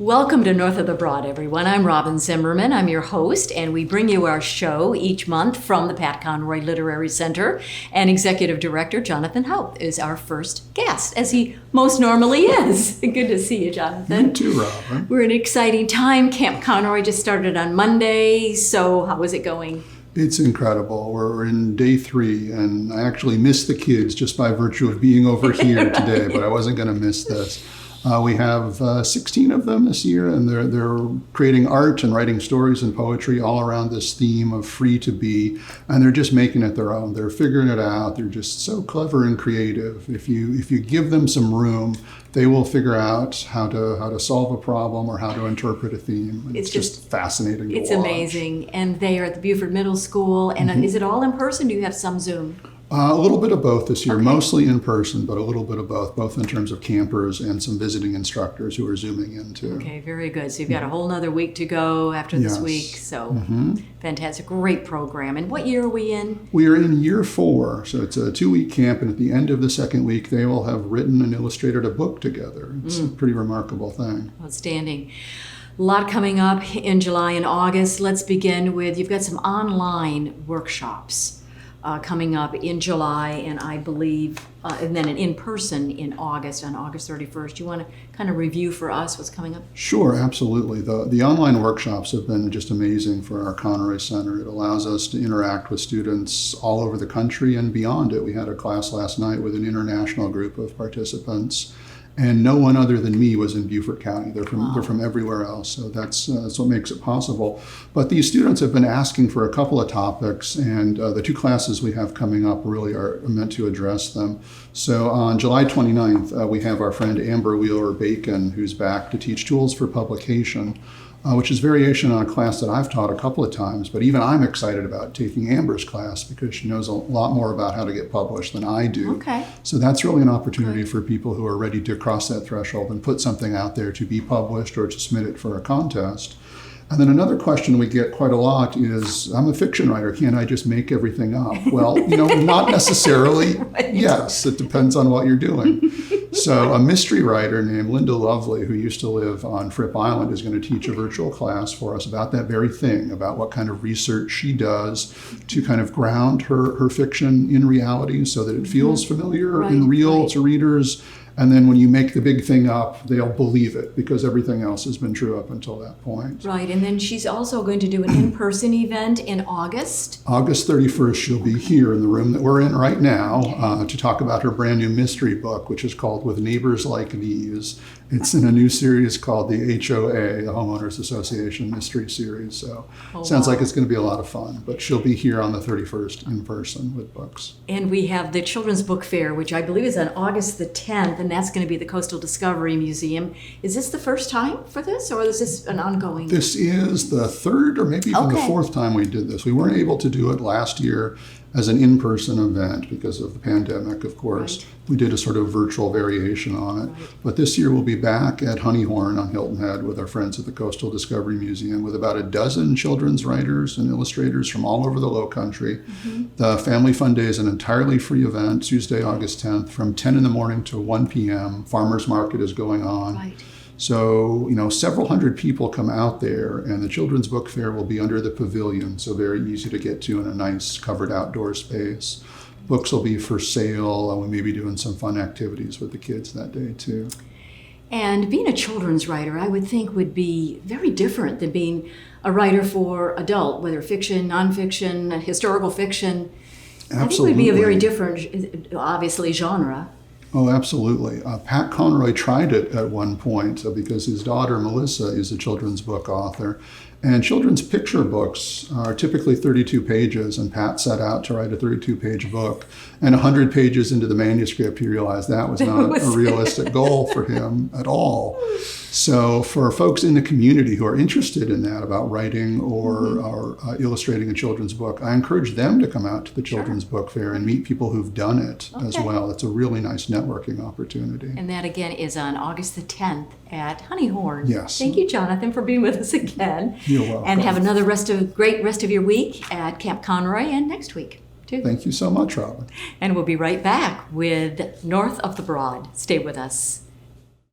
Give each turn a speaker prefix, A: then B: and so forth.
A: Welcome to North of the Broad, everyone. I'm Robyn Zimmerman. I'm your host, and we bring you our show each month from the Pat Conroy Literary Center. And Executive Director Jonathan Haupt is our first guest, as he most normally is. Good to see you, Jonathan.
B: You too, Robyn.
A: We're in an exciting time. Camp Conroy just started on Monday, so how is it going?
B: It's incredible. We're in day 3, and I actually missed the kids just by virtue of being over here today, but I wasn't going to miss this. We have 16 of them this year, and they're creating art and writing stories and poetry all around this theme of free to be, and they're just making it their own. They're figuring it out. They're just so clever and creative. If you give them some room, they will figure out how to solve a problem or how to interpret a theme. And it's just fascinating to watch.
A: It's amazing. And they are at the Beaufort Middle School. And Is it all in person? Do you have some Zoom?
B: A little bit of both this year,
A: Okay.
B: Mostly in person, but a little bit of both in terms of campers and some visiting instructors who are Zooming in too.
A: Okay, very good. So you've got a whole nother week to go after this
B: Yes.
A: week. So fantastic. Great program. And what year are we in?
B: We are in year 4, so it's a 2-week camp, and at the end of the second week, they will have written and illustrated a book together. It's a pretty remarkable thing.
A: Outstanding. A lot coming up in July and August. Let's begin with, you've got some online workshops coming up in July, and I believe, and then an in-person in August, on August 31st. You want to kind of review for us what's coming up?
B: Sure, absolutely. The online workshops have been just amazing for our Conroy Center. It allows us to interact with students all over the country and beyond it. We had a class last night with an international group of participants, and no one other than me was in Beaufort County. They're from everywhere else, so that's what makes it possible. But these students have been asking for a couple of topics, and the 2 classes we have coming up really are meant to address them. So on July 29th, we have our friend Amber Wheeler-Bacon, who's back to teach tools for publication, which is variation on a class that I've taught a couple of times, but even I'm excited about taking Amber's class because she knows a lot more about how to get published than I do.
A: Okay.
B: So that's really an opportunity for people who are ready to cross that threshold and put something out there to be published or to submit it for a contest. And then another question we get quite a lot is, I'm a fiction writer, can't I just make everything up? Well, not necessarily.
A: Right.
B: Yes, it depends on what you're doing. So a mystery writer named Linda Lovely, who used to live on Fripp Island, is going to teach a virtual class for us about that very thing, about what kind of research she does to kind of ground her fiction in reality so that it feels familiar and real to readers. And then when you make the big thing up, they'll believe it because everything else has been true up until that point.
A: Right, and then she's also going to do an in-person event in August.
B: August 31st, she'll be here in the room that we're in right now to talk about her brand new mystery book, which is called With Neighbors Like These. It's in a new series called the HOA, the Homeowners Association Mystery Series. So sounds like it's going to be a lot of fun. But she'll be here on the 31st in person with books.
A: And we have the Children's Book Fair, which I believe is on August the 10th, and that's going to be the Coastal Discovery Museum. Is this the first time for this, or is this an ongoing?
B: This is the 3rd or maybe even the 4th time we did this. We weren't able to do it last year as an in-person event because of the pandemic, of course.
A: Right.
B: We did a sort of virtual variation on it.
A: Right.
B: But this year we'll be back at Honeyhorn on Hilton Head with our friends at the Coastal Discovery Museum with about a dozen children's writers and illustrators from all over the Lowcountry. The Family Fun Day is an entirely free event, Tuesday, August 10th, from 10 in the morning to 1 p.m. Farmers Market is going on.
A: Right.
B: So, several hundred people come out there, and the Children's Book Fair will be under the pavilion, so very easy to get to in a nice covered outdoor space. Books will be for sale, and we may be doing some fun activities with the kids that day, too.
A: And being a children's writer, I would think, would be very different than being a writer for adult, whether fiction, nonfiction, historical fiction.
B: Absolutely.
A: I think it would be a very different, obviously, genre.
B: Oh, absolutely. Pat Conroy tried it at one point because his daughter, Melissa, is a children's book author. And children's picture books are typically 32 pages, and Pat set out to write a 32-page book. And 100 pages into the manuscript, he realized that was not a realistic goal for him at all. So for folks in the community who are interested in that, about writing or illustrating a children's book, I encourage them to come out to the Children's Book Fair and meet people who've done it as well. It's a really nice networking opportunity.
A: And that, again, is on August the 10th at Honeyhorn.
B: Yes.
A: Thank you, Jonathan, for being with us again.
B: You're welcome.
A: And have another great rest of your week at Camp Conroy and next week, too.
B: Thank you so much, Robyn.
A: And we'll be right back with North of the Broad. Stay with us.